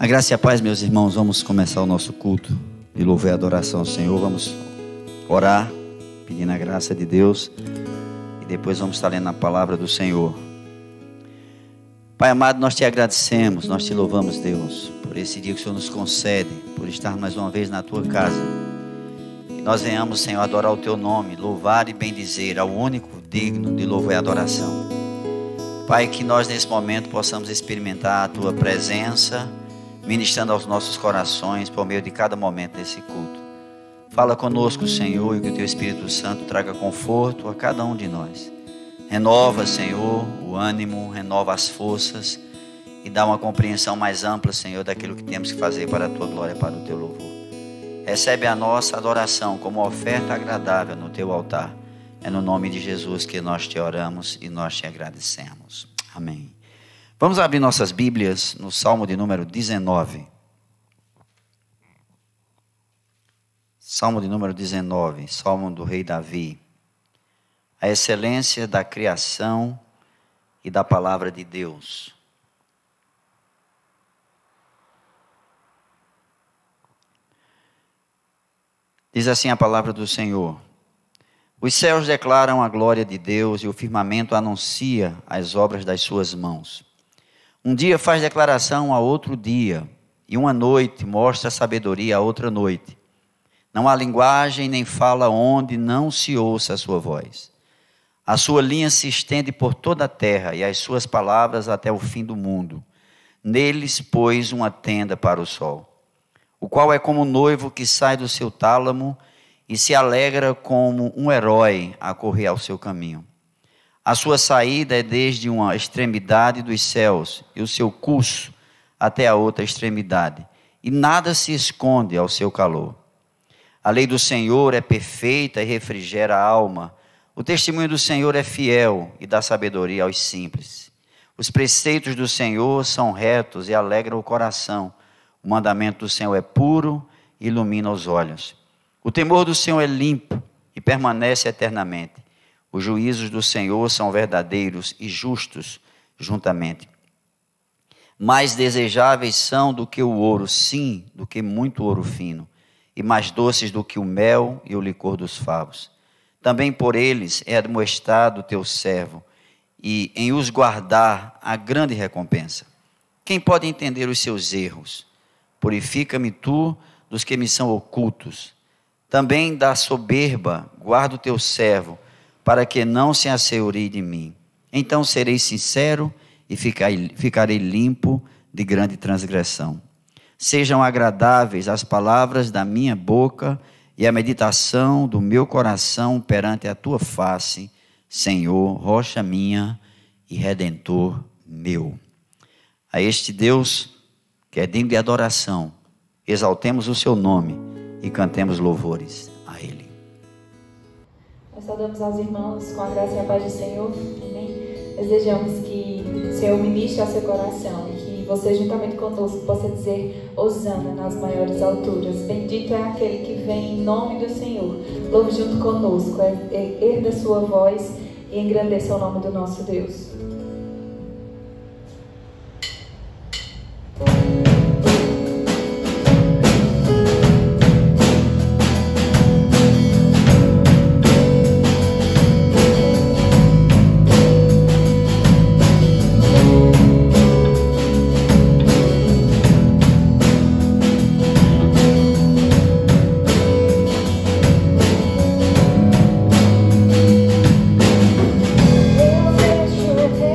A graça e a paz, meus irmãos. Vamos começar o nosso culto de louvor e adoração ao Senhor. Vamos orar, pedindo a graça de Deus, e depois vamos estar lendo a palavra do Senhor. Pai amado, nós te agradecemos, nós te louvamos, Deus, por esse dia que o Senhor nos concede, por estar mais uma vez na tua casa. Que nós venhamos, Senhor, adorar o teu nome, louvar e bendizer ao único digno de louvor e adoração. Pai, que nós nesse momento possamos experimentar a tua presença, ministrando aos nossos corações por meio de cada momento desse culto. Fala conosco, Senhor, e que o teu Espírito Santo traga conforto a cada um de nós. Renova, Senhor, o ânimo, renova as forças e dá uma compreensão mais ampla, Senhor, daquilo que temos que fazer para a tua glória, para o teu louvor. Recebe a nossa adoração como oferta agradável no teu altar. É no nome de Jesus que nós te oramos e nós te agradecemos. Amém. Vamos abrir nossas Bíblias no Salmo de número 19. Salmo de número 19, Salmo do rei Davi. A excelência da criação e da palavra de Deus. Diz assim a palavra do Senhor: os céus declaram a glória de Deus e o firmamento anuncia as obras das suas mãos. Um dia faz declaração a outro dia, e uma noite mostra sabedoria a outra noite. Não há linguagem nem fala onde não se ouça a sua voz. A sua linha se estende por toda a terra e as suas palavras até o fim do mundo. Neles pôs uma tenda para o sol, o qual é como um noivo que sai do seu tálamo e se alegra como um herói a correr ao seu caminho. A sua saída é desde uma extremidade dos céus e o seu curso até a outra extremidade, e nada se esconde ao seu calor. A lei do Senhor é perfeita e refrigera a alma. O testemunho do Senhor é fiel e dá sabedoria aos simples. Os preceitos do Senhor são retos e alegram o coração. O mandamento do Senhor é puro e ilumina os olhos. O temor do Senhor é limpo e permanece eternamente. Os juízos do Senhor são verdadeiros e justos juntamente. Mais desejáveis são do que o ouro, sim, do que muito ouro fino, e mais doces do que o mel e o licor dos favos. Também por eles é admoestado o teu servo, e em os guardar há grande recompensa. Quem pode entender os seus erros? Purifica-me tu dos que me são ocultos. Também da soberba guarda o teu servo, para que não se asseure de mim. Então serei sincero e ficarei limpo de grande transgressão. Sejam agradáveis as palavras da minha boca e a meditação do meu coração perante a tua face, Senhor, rocha minha e redentor meu. A este Deus, que é digno de adoração, exaltemos o seu nome e cantemos louvores a Ele. Nós saudamos aos irmãos com a graça e a paz do Senhor. Amém. Desejamos que o Senhor ministre ao seu coração e que você, juntamente conosco, possa dizer hosana nas maiores alturas. Bendito é aquele que vem em nome do Senhor. Louve junto conosco, erga sua voz e engrandeça o nome do nosso Deus. Eu vejo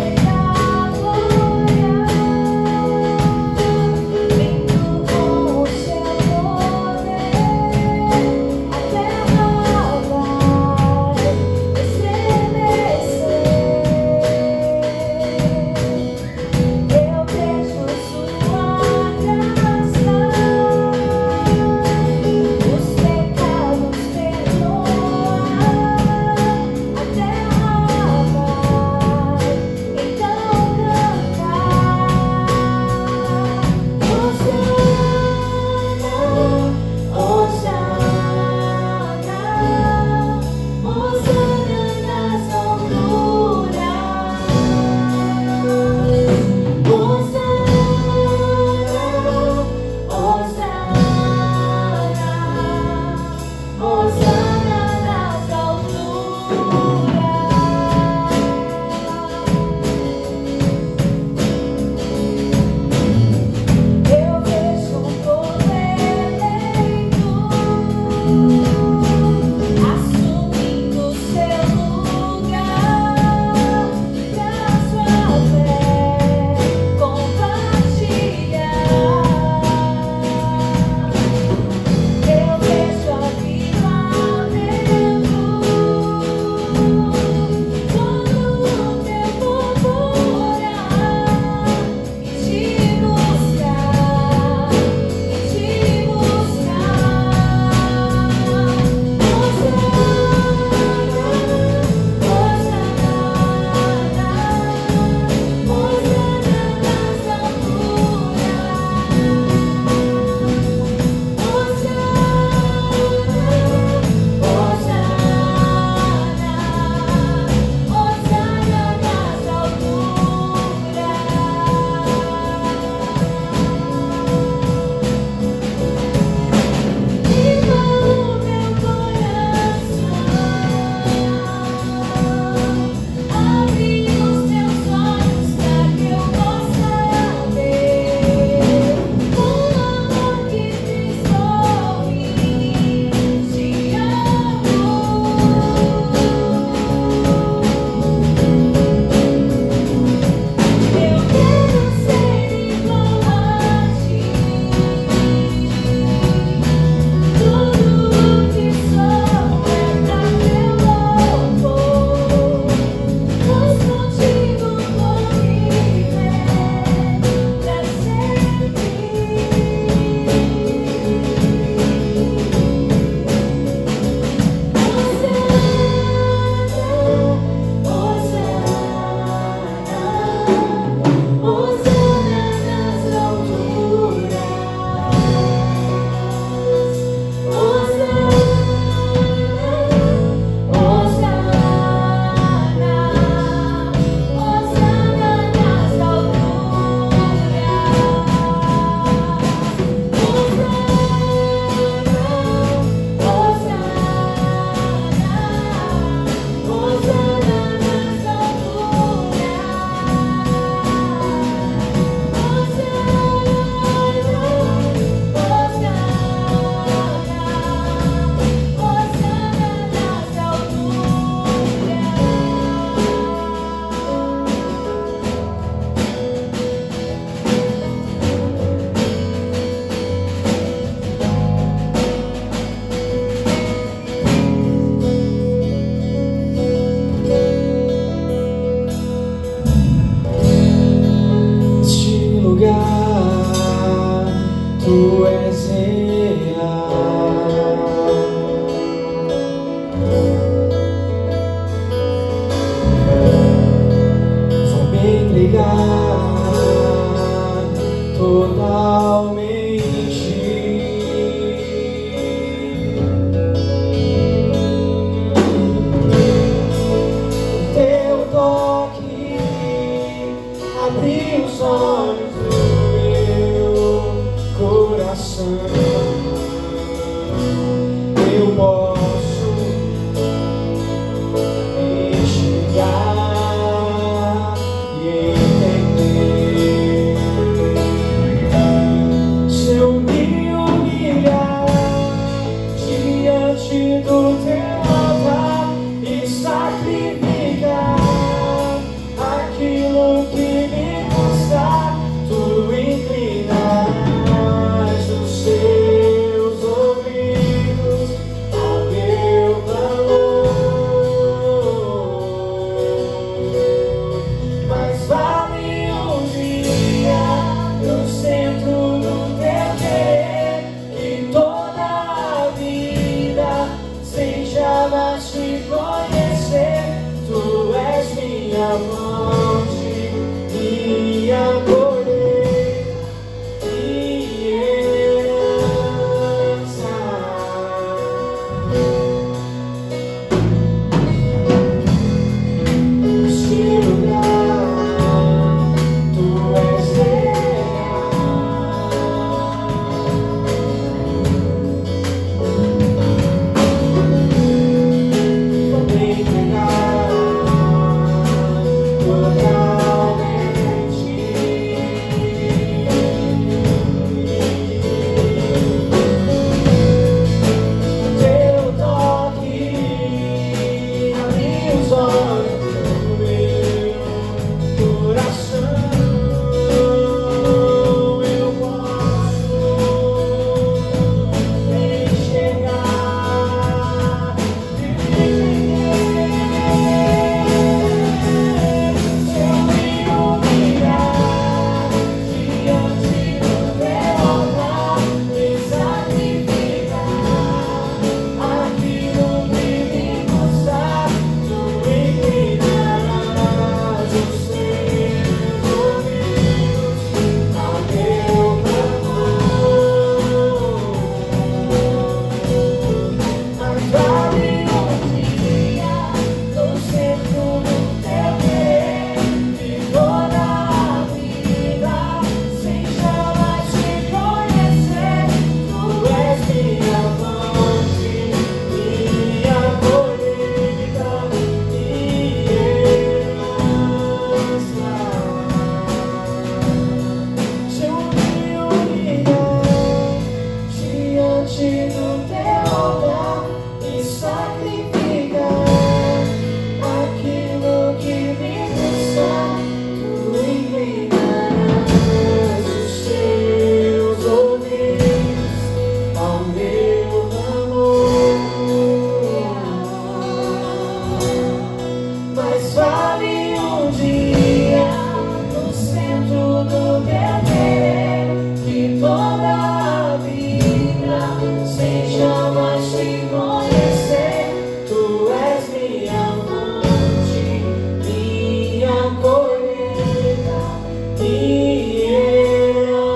diante do teu altar e sacrificar aquilo que me custa, tu inclinarás os seus ouvidos ao meu clamor. Mas vale um dia no centro do teu querer, que toda a vida sem jamais te conhecer. Tu és minha fonte, minha colheita e herança. Este lugar, tu és real. Vou me entregar totalmente. Teu toque abre os olhos do meu coração. Eu posso enxergar e se eu me humilhar diante do teu altar e sacrificar aquilo que me custar, tu inclinarás os teus ouvidos ao meu clamor. Mas vale um dia no centro do teu querer, que toda a vida sem jamais te conhecer. Tu és minha fonte, minha colheita e herança. Se eu me humilhar diante do teu altar e sacrificar aquilo que me custar, tu inclinarás os teus ouvidos ao meu clamor. Mas vale um dia no centro do teu querer, que toda a vida sem jamais te conhecer. Tu és minha fonte, minha colheita e herança.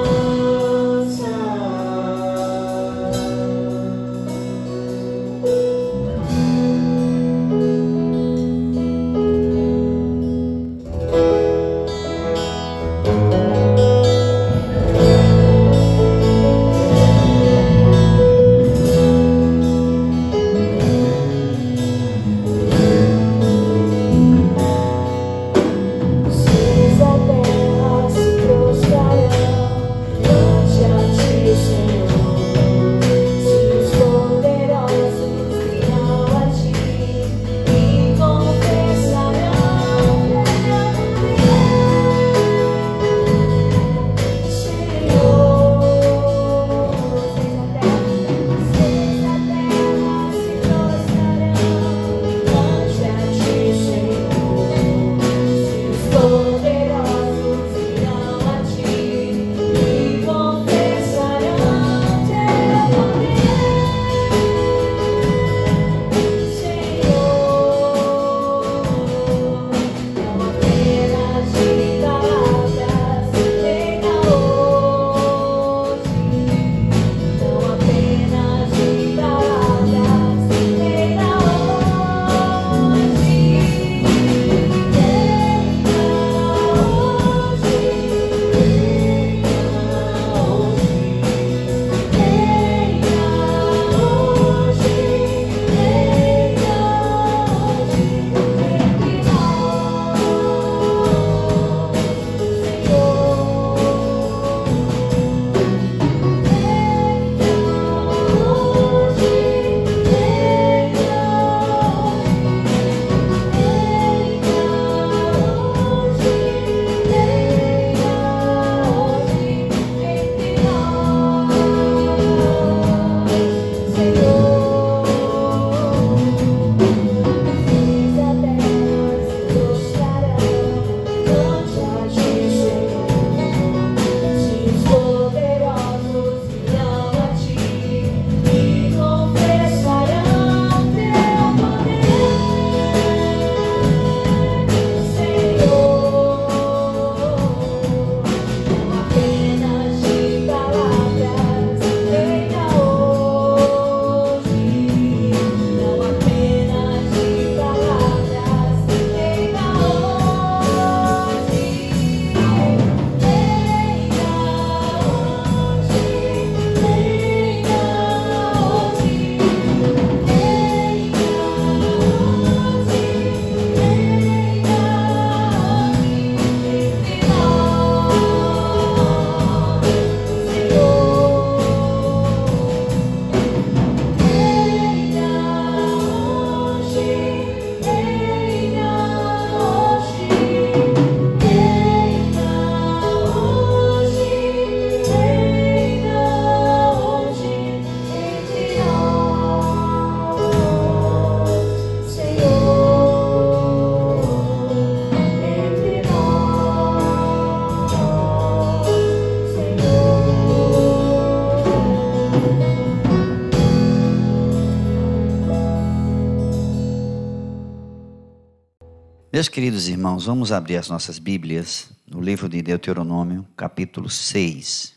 Meus queridos irmãos, vamos abrir as nossas Bíblias no livro de Deuteronômio, capítulo 6.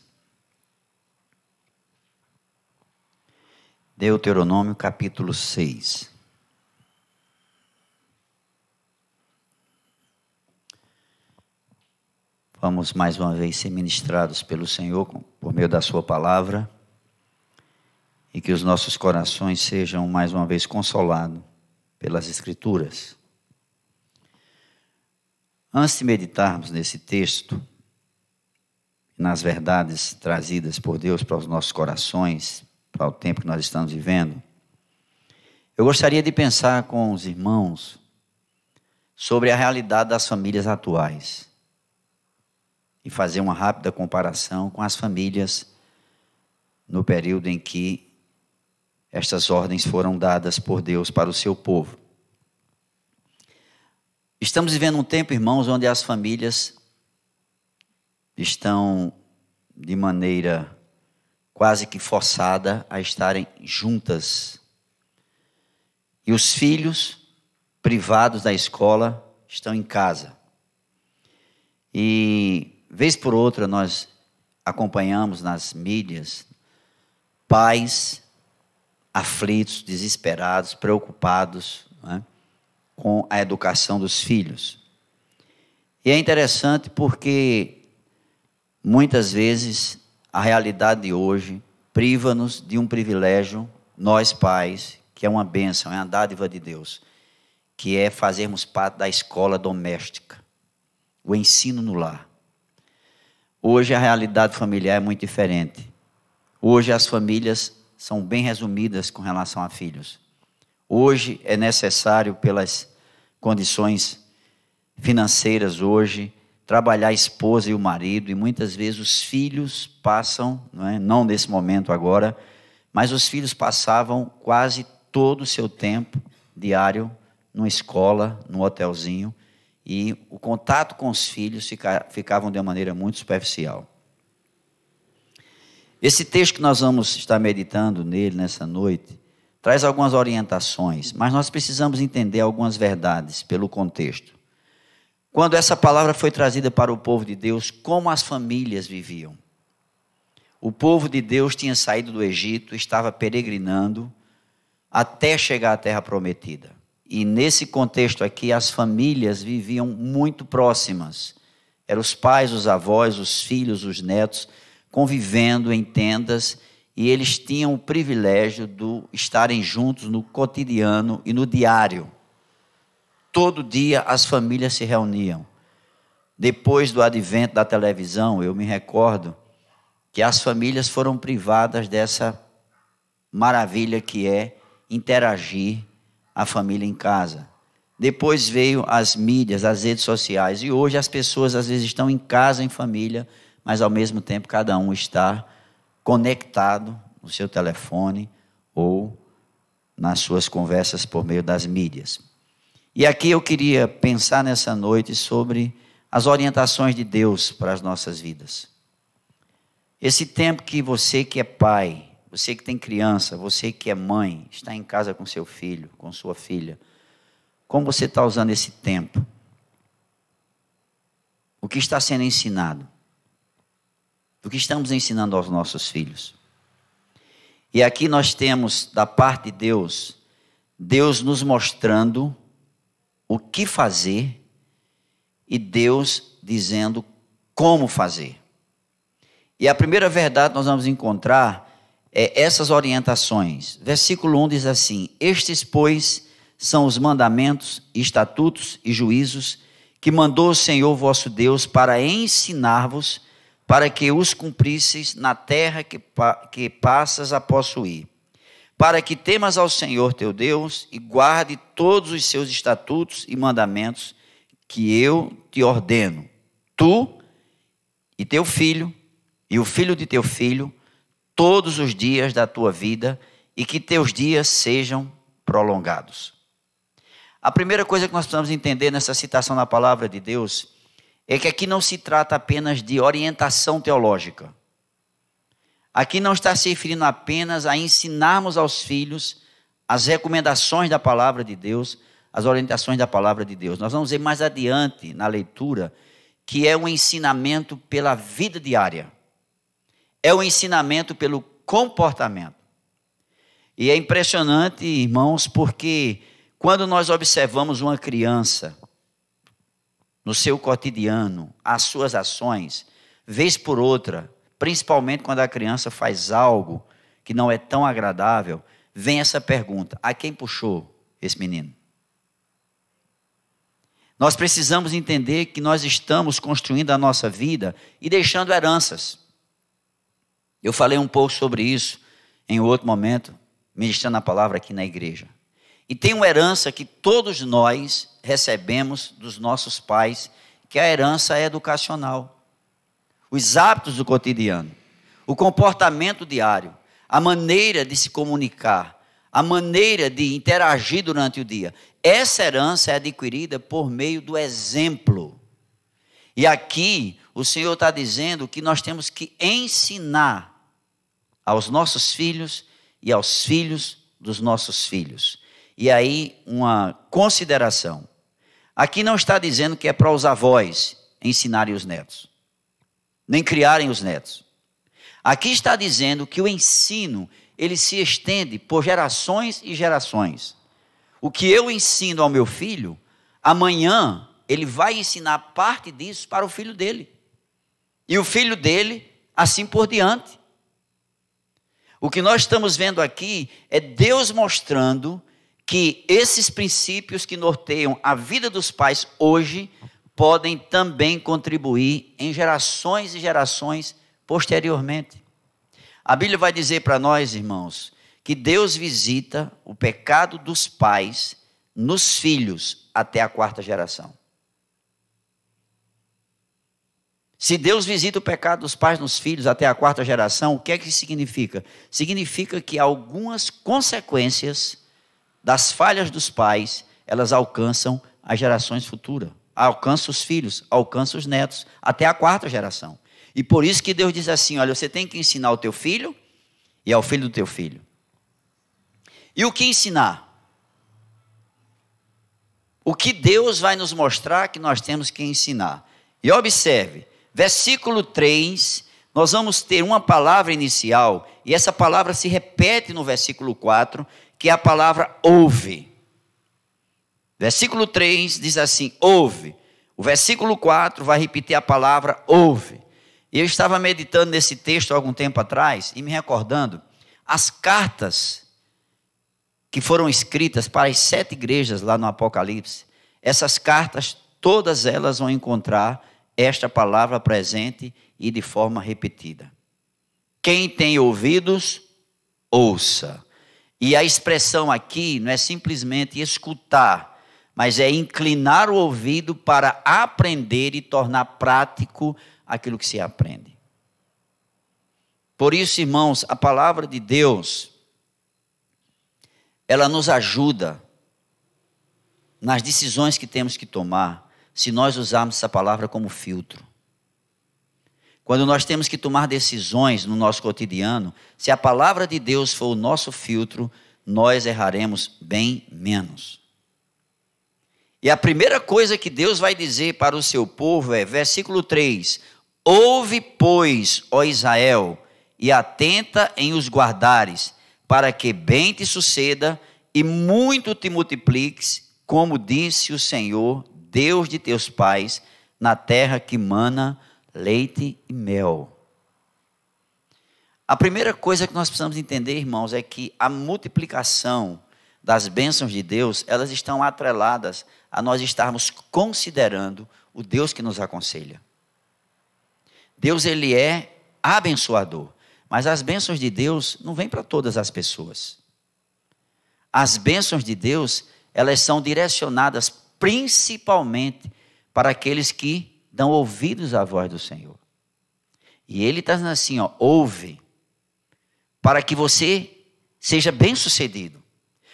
Deuteronômio, capítulo 6. Vamos mais uma vez ser ministrados pelo Senhor por meio da sua palavra e que os nossos corações sejam mais uma vez consolados pelas Escrituras. Antes de meditarmos nesse texto, nas verdades trazidas por Deus para os nossos corações, para o tempo que nós estamos vivendo, eu gostaria de pensar com os irmãos sobre a realidade das famílias atuais e fazer uma rápida comparação com as famílias no período em que estas ordens foram dadas por Deus para o seu povo. Estamos vivendo um tempo, irmãos, onde as famílias estão de maneira quase que forçada a estarem juntas. E os filhos, privados da escola, estão em casa. E, vez por outra, nós acompanhamos nas mídias pais aflitos, desesperados, preocupados, né, com a educação dos filhos. E é interessante porque muitas vezes a realidade de hoje priva-nos de um privilégio, nós pais, que é uma bênção, é uma dádiva de Deus, que é fazermos parte da escola doméstica, o ensino no lar. Hoje a realidade familiar é muito diferente. Hoje as famílias são bem resumidas com relação a filhos. Hoje é necessário, pelas condições financeiras hoje, trabalhar a esposa e o marido, e muitas vezes os filhos passam, não nesse momento agora, mas os filhos passavam quase todo o seu tempo diário numa escola, num hotelzinho, e o contato com os filhos ficavam de uma maneira muito superficial. Esse texto que nós vamos estar meditando nele nessa noite traz algumas orientações, mas nós precisamos entender algumas verdades pelo contexto. Quando essa palavra foi trazida para o povo de Deus, como as famílias viviam? O povo de Deus tinha saído do Egito, estava peregrinando até chegar à terra prometida. E nesse contexto aqui, as famílias viviam muito próximas. Eram os pais, os avós, os filhos, os netos, convivendo em tendas, e eles tinham o privilégio de estarem juntos no cotidiano e no diário. Todo dia as famílias se reuniam. Depois do advento da televisão, eu me recordo que as famílias foram privadas dessa maravilha que é interagir a família em casa. Depois veio as mídias, as redes sociais, e hoje as pessoas às vezes estão em casa, em família, mas ao mesmo tempo cada um está conectado no seu telefone ou nas suas conversas por meio das mídias. E aqui eu queria pensar nessa noite sobre as orientações de Deus para as nossas vidas. Esse tempo que você que é pai, você que tem criança, você que é mãe, está em casa com seu filho, com sua filha, como você está usando esse tempo? O que está sendo ensinado? O que estamos ensinando aos nossos filhos? E aqui nós temos, da parte de Deus, Deus nos mostrando o que fazer e Deus dizendo como fazer. E a primeira verdade que nós vamos encontrar é essas orientações. Versículo 1 diz assim: estes, pois, são os mandamentos, estatutos e juízos que mandou o Senhor vosso Deus para ensinar-vos, para que os cumprisseis na terra que passas a possuir, para que temas ao Senhor teu Deus e guarde todos os seus estatutos e mandamentos que eu te ordeno, tu e teu filho e o filho de teu filho, todos os dias da tua vida, e que teus dias sejam prolongados. A primeira coisa que nós precisamos entender nessa citação da palavra de Deus é que aqui não se trata apenas de orientação teológica. Aqui não está se referindo apenas a ensinarmos aos filhos as recomendações da palavra de Deus, as orientações da palavra de Deus. Nós vamos ver mais adiante na leitura que é um ensinamento pela vida diária. É um ensinamento pelo comportamento. E é impressionante, irmãos, porque quando nós observamos uma criança no seu cotidiano, as suas ações, vez por outra, principalmente quando a criança faz algo que não é tão agradável, vem essa pergunta: a quem puxou esse menino? Nós precisamos entender que nós estamos construindo a nossa vida e deixando heranças. Eu falei um pouco sobre isso em outro momento, ministrando a palavra aqui na igreja. E tem uma herança que todos nós recebemos dos nossos pais, que a herança é educacional. Os hábitos do cotidiano, o comportamento diário, a maneira de se comunicar, a maneira de interagir durante o dia. Essa herança é adquirida por meio do exemplo. E aqui o Senhor está dizendo que nós temos que ensinar aos nossos filhos e aos filhos dos nossos filhos. E aí uma consideração. Aqui não está dizendo que é para os avós ensinarem os netos, nem criarem os netos. Aqui está dizendo que o ensino, ele se estende por gerações e gerações. O que eu ensino ao meu filho, amanhã ele vai ensinar parte disso para o filho dele. E o filho dele, assim por diante. O que nós estamos vendo aqui é Deus mostrando que esses princípios que norteiam a vida dos pais hoje podem também contribuir em gerações e gerações posteriormente. A Bíblia vai dizer para nós, irmãos, que Deus visita o pecado dos pais nos filhos até a 4ª geração. Se Deus visita o pecado dos pais nos filhos até a 4ª geração, o que é que isso significa? Significa que algumas consequências das falhas dos pais, elas alcançam as gerações futuras, alcançam os filhos, alcançam os netos, até a 4ª geração. E por isso que Deus diz assim: olha, você tem que ensinar ao teu filho e ao filho do teu filho. E o que ensinar? O que Deus vai nos mostrar que nós temos que ensinar? E observe, versículo 3, nós vamos ter uma palavra inicial, e essa palavra se repete no versículo 4, que é a palavra ouve. Versículo 3 diz assim: ouve. O versículo 4 vai repetir a palavra ouve. Eu estava meditando nesse texto há algum tempo atrás e me recordando as cartas que foram escritas para as 7 igrejas lá no Apocalipse. Essas cartas, todas elas vão encontrar esta palavra presente e de forma repetida. Quem tem ouvidos, ouça. E a expressão aqui não é simplesmente escutar, mas é inclinar o ouvido para aprender e tornar prático aquilo que se aprende. Por isso, irmãos, a palavra de Deus, ela nos ajuda nas decisões que temos que tomar, se nós usarmos essa palavra como filtro. Quando nós temos que tomar decisões no nosso cotidiano, se a palavra de Deus for o nosso filtro, nós erraremos bem menos. E a primeira coisa que Deus vai dizer para o seu povo é, versículo 3, ouve, pois, ó Israel, e atenta em os guardares, para que bem te suceda e muito te multipliques, como disse o Senhor, Deus de teus pais, na terra que mana leite e mel. A primeira coisa que nós precisamos entender, irmãos, é que a multiplicação das bênçãos de Deus, elas estão atreladas a nós estarmos considerando o Deus que nos aconselha. Deus, ele é abençoador, mas as bênçãos de Deus não vêm para todas as pessoas. As bênçãos de Deus, elas são direcionadas principalmente para aqueles que dão ouvidos à voz do Senhor. E ele está dizendo assim, ó, ouve, para que você seja bem-sucedido.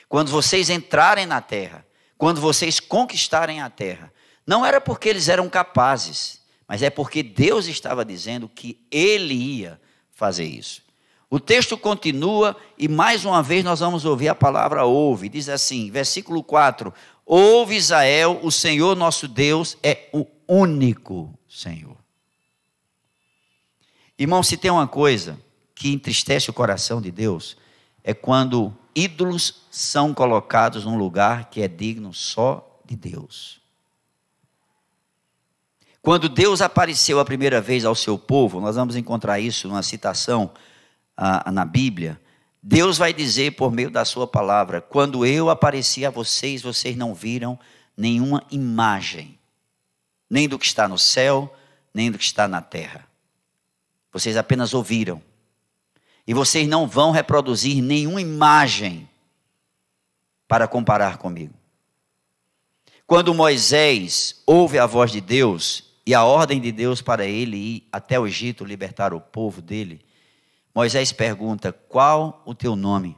Quando vocês entrarem na terra, quando vocês conquistarem a terra, não era porque eles eram capazes, mas é porque Deus estava dizendo que ele ia fazer isso. O texto continua e mais uma vez nós vamos ouvir a palavra ouve. Diz assim, versículo 4, Ouve, Israel, o Senhor nosso Deus é o único Senhor. Irmão, se tem uma coisa que entristece o coração de Deus, é quando ídolos são colocados num lugar que é digno só de Deus. Quando Deus apareceu a primeira vez ao seu povo, nós vamos encontrar isso numa citação na Bíblia. Deus vai dizer por meio da sua palavra: quando eu apareci a vocês, vocês não viram nenhuma imagem, nem do que está no céu, nem do que está na terra. Vocês apenas ouviram. E vocês não vão reproduzir nenhuma imagem para comparar comigo. Quando Moisés ouve a voz de Deus e a ordem de Deus para ele ir até o Egito libertar o povo dele, Moisés pergunta: qual o teu nome?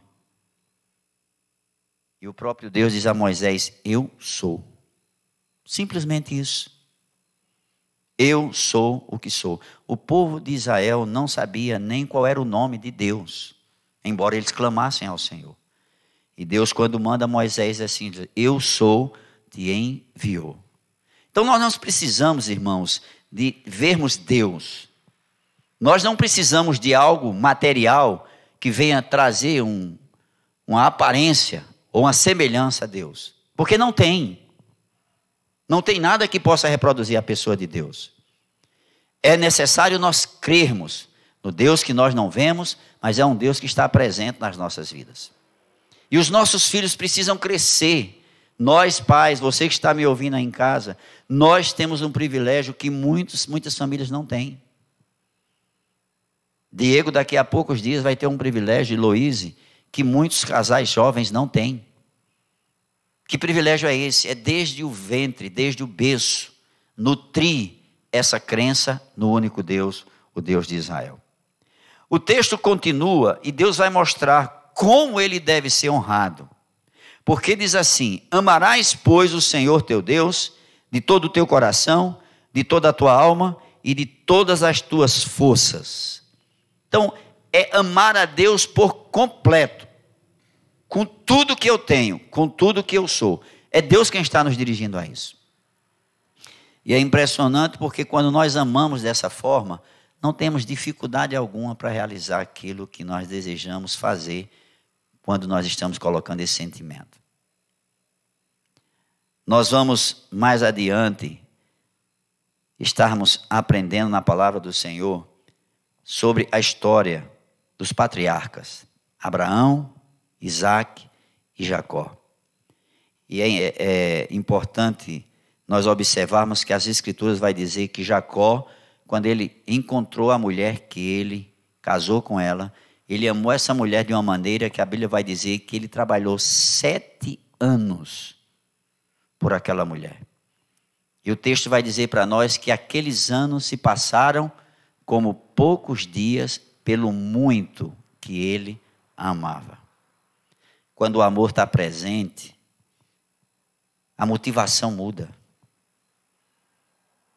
E o próprio Deus diz a Moisés: eu sou. Simplesmente isso. Eu sou o que sou. O povo de Israel não sabia nem qual era o nome de Deus, embora eles clamassem ao Senhor. E Deus, quando manda Moisés assim, diz: eu sou, te enviou. Então nós não precisamos, irmãos, de vermos Deus. Nós não precisamos de algo material que venha trazer uma aparência ou uma semelhança a Deus. Porque não tem. Não tem nada que possa reproduzir a pessoa de Deus. É necessário nós crermos no Deus que nós não vemos, mas é um Deus que está presente nas nossas vidas. E os nossos filhos precisam crescer. Nós, pais, você que está me ouvindo aí em casa, nós temos um privilégio que muitas famílias não têm. Diego, daqui a poucos dias, vai ter um privilégio, e Loíse, que muitos casais jovens não têm. Que privilégio é esse? É desde o ventre, desde o berço, nutrir essa crença no único Deus, o Deus de Israel. O texto continua e Deus vai mostrar como ele deve ser honrado. Porque diz assim: amarás, pois, o Senhor teu Deus de todo o teu coração, de toda a tua alma e de todas as tuas forças. Então, é amar a Deus por completo. Com tudo que eu tenho, com tudo que eu sou. É Deus quem está nos dirigindo a isso. E é impressionante porque quando nós amamos dessa forma, não temos dificuldade alguma para realizar aquilo que nós desejamos fazer quando nós estamos colocando esse sentimento. Nós vamos mais adiante estarmos aprendendo na palavra do Senhor sobre a história dos patriarcas, Abraão, Isaac e Jacó. E é importante nós observarmos que as Escrituras vai dizer que Jacó, quando ele encontrou a mulher que ele casou com ela, ele amou essa mulher de uma maneira que a Bíblia vai dizer que ele trabalhou 7 anos por aquela mulher. E o texto vai dizer para nós que aqueles anos se passaram como poucos dias pelo muito que ele a amava. Quando o amor está presente, a motivação muda.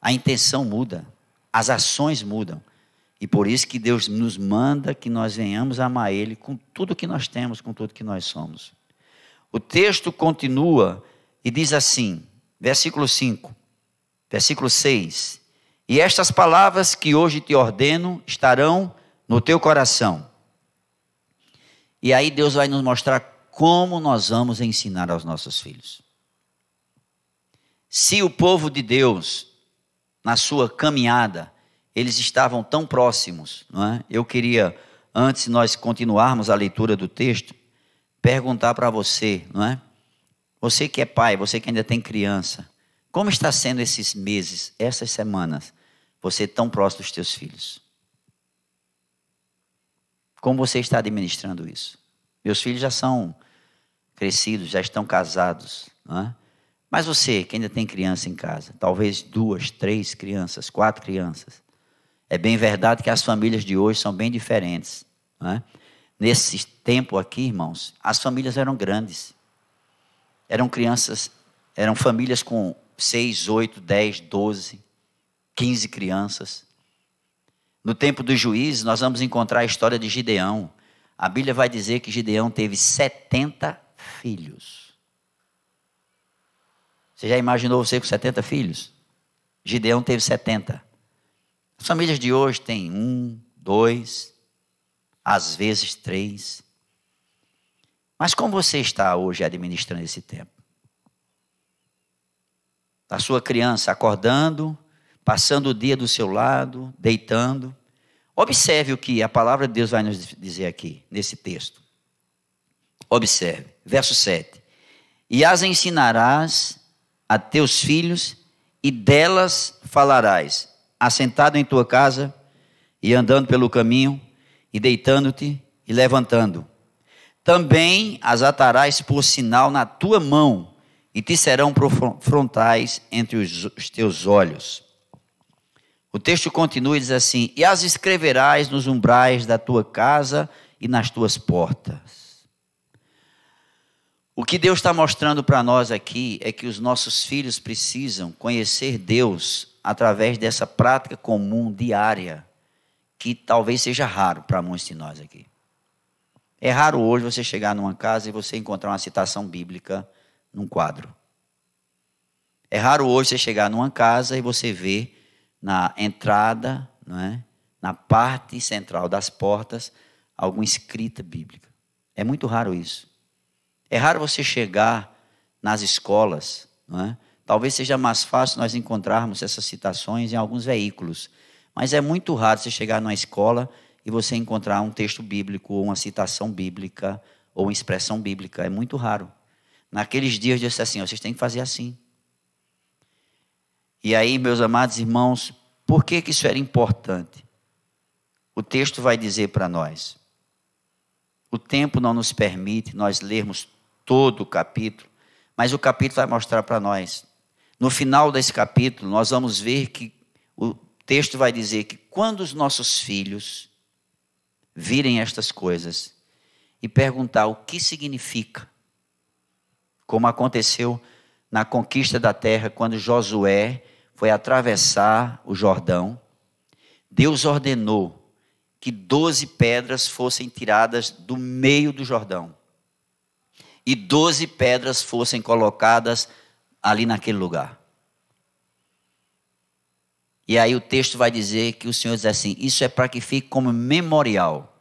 A intenção muda. As ações mudam. E por isso que Deus nos manda que nós venhamos a amar Ele com tudo que nós temos, com tudo que nós somos. O texto continua e diz assim, versículo 5, versículo 6. E estas palavras que hoje te ordeno estarão no teu coração. E aí Deus vai nos mostrar como nós vamos ensinar aos nossos filhos. Se o povo de Deus, na sua caminhada, eles estavam tão próximos, não é? Eu queria, antes de nós continuarmos a leitura do texto, perguntar para você, não é? Você que é pai, você que ainda tem criança, como está sendo esses meses, essas semanas, você tão próximo dos teus filhos? Como você está administrando isso? Meus filhos já são crescidos, já estão casados, não é? Mas você que ainda tem criança em casa, talvez 2, 3 crianças, 4 crianças, é bem verdade que as famílias de hoje são bem diferentes, não é? Nesse tempo aqui, irmãos, as famílias eram grandes. Eram crianças, eram famílias com 6, 8, 10, 12, 15 crianças. No tempo dos juízes, nós vamos encontrar a história de Gideão. A Bíblia vai dizer que Gideão teve 70 filhos. Você já imaginou você com 70 filhos? Gideão teve 70. As famílias de hoje têm 1, 2, às vezes 3. Mas como você está hoje administrando esse tempo? A sua criança acordando, passando o dia do seu lado, deitando. Observe o que a palavra de Deus vai nos dizer aqui, nesse texto. Observe, verso 7. E as ensinarás a teus filhos, e delas falarás, assentado em tua casa, e andando pelo caminho, e deitando-te, e levantando. Também as atarás por sinal na tua mão, e te serão frontais entre os teus olhos. O texto continua e diz assim: e as escreverás nos umbrais da tua casa e nas tuas portas. O que Deus está mostrando para nós aqui é que os nossos filhos precisam conhecer Deus através dessa prática comum diária, que talvez seja raro para muitos de nós aqui. É raro hoje você chegar numa casa e você encontrar uma citação bíblica num quadro. É raro hoje você chegar numa casa e você ver na entrada, não é? Na parte central das portas, alguma escrita bíblica. É muito raro isso. É raro você chegar nas escolas, não é? Talvez seja mais fácil nós encontrarmos essas citações em alguns veículos, mas é muito raro você chegar numa escola e você encontrar um texto bíblico, ou uma citação bíblica, ou uma expressão bíblica. É muito raro. Naqueles dias eu disse assim: vocês têm que fazer assim. E aí, meus amados irmãos, por que isso era importante? O texto vai dizer para nós. O tempo não nos permite nós lermos todo o capítulo, mas o capítulo vai mostrar para nós. No final desse capítulo, nós vamos ver que o texto vai dizer que quando os nossos filhos virem estas coisas e perguntar o que significa, como aconteceu na conquista da terra, quando Josué foi atravessar o Jordão, Deus ordenou que 12 pedras fossem tiradas do meio do Jordão. E 12 pedras fossem colocadas ali naquele lugar. E aí o texto vai dizer que o Senhor diz assim: isso é para que fique como memorial.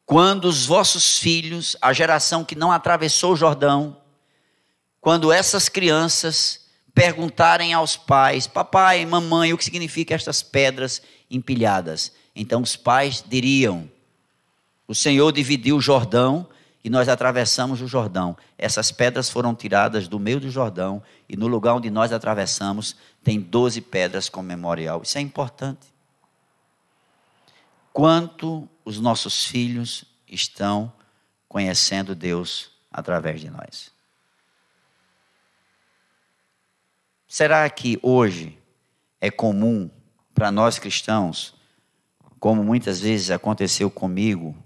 Quando os vossos filhos, a geração que não atravessou o Jordão, quando essas crianças perguntarem aos pais: papai, mamãe, o que significa estas pedras empilhadas? Então os pais diriam: o Senhor dividiu o Jordão e nós atravessamos o Jordão. Essas pedras foram tiradas do meio do Jordão e no lugar onde nós atravessamos tem 12 pedras como memorial. Isso é importante. Quanto os nossos filhos estão conhecendo Deus através de nós? Será que hoje é comum para nós cristãos, como muitas vezes aconteceu comigo?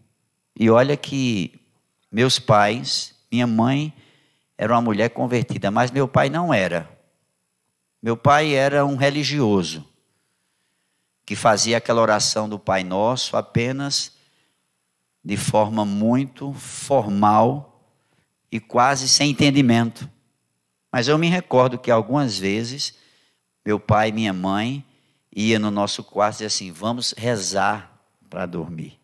E olha que meus pais, minha mãe era uma mulher convertida, mas meu pai não era. Meu pai era um religioso, que fazia aquela oração do Pai Nosso apenas de forma muito formal e quase sem entendimento. Mas eu me recordo que algumas vezes, meu pai e minha mãe ia no nosso quarto e dizia assim: vamos rezar para dormir.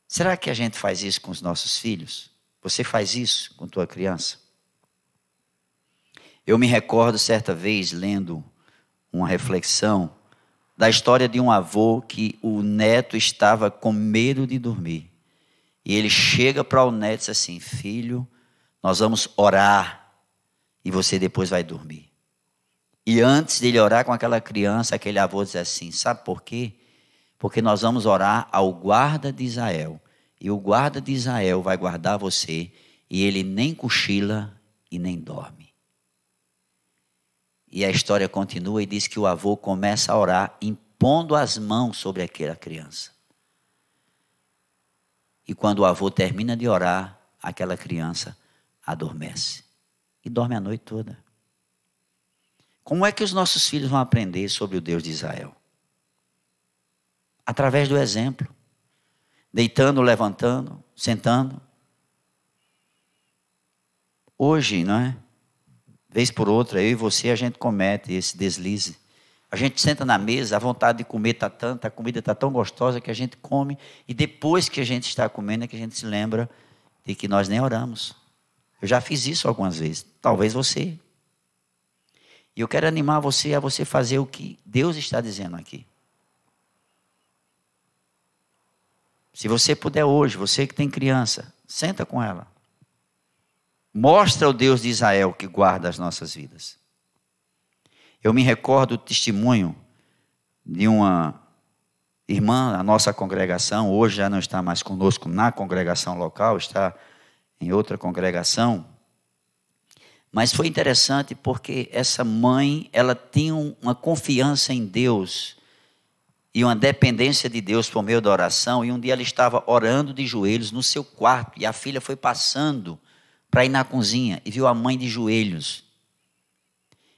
Será que a gente faz isso com os nossos filhos? Você faz isso com tua criança? Eu me recordo certa vez lendo uma reflexão da história de um avô que o neto estava com medo de dormir. E ele chega para o neto e diz assim: filho, nós vamos orar e você depois vai dormir. E antes dele orar com aquela criança, aquele avô diz assim: sabe por quê? Porque nós vamos orar ao guarda de Israel. E o guarda de Israel vai guardar você e ele nem cochila e nem dorme. E a história continua e diz que o avô começa a orar impondo as mãos sobre aquela criança. E quando o avô termina de orar, aquela criança adormece. E dorme a noite toda. Como é que os nossos filhos vão aprender sobre o Deus de Israel? Através do exemplo. Deitando, levantando, sentando. Hoje, não é? Vez por outra, eu e você, a gente comete esse deslize. A gente senta na mesa, a vontade de comer está tanta, a comida está tão gostosa que a gente come, e depois que a gente está comendo é que a gente se lembra de que nós nem oramos. Eu já fiz isso algumas vezes, talvez você. E eu quero animar você a você fazer o que Deus está dizendo aqui. Se você puder hoje, você que tem criança, senta com ela. Mostra o Deus de Israel que guarda as nossas vidas. Eu me recordo do testemunho de uma irmã da nossa congregação, hoje já não está mais conosco na congregação local, está em outra congregação. Mas foi interessante porque essa mãe, ela tinha uma confiança em Deus e uma dependência de Deus por meio da oração. E um dia ela estava orando de joelhos no seu quarto e a filha foi passando para ir na cozinha e viu a mãe de joelhos.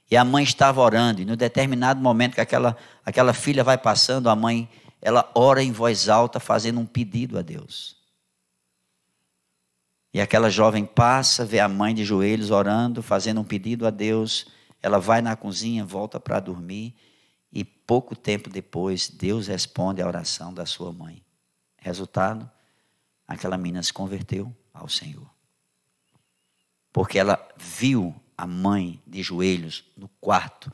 E a mãe estava orando, e no determinado momento que aquela filha vai passando, a mãe, ela ora em voz alta, fazendo um pedido a Deus. E aquela jovem passa, vê a mãe de joelhos orando, fazendo um pedido a Deus. Ela vai na cozinha, volta para dormir, e pouco tempo depois, Deus responde à oração da sua mãe. Resultado, aquela menina se converteu ao Senhor. Porque ela viu a mãe de joelhos no quarto.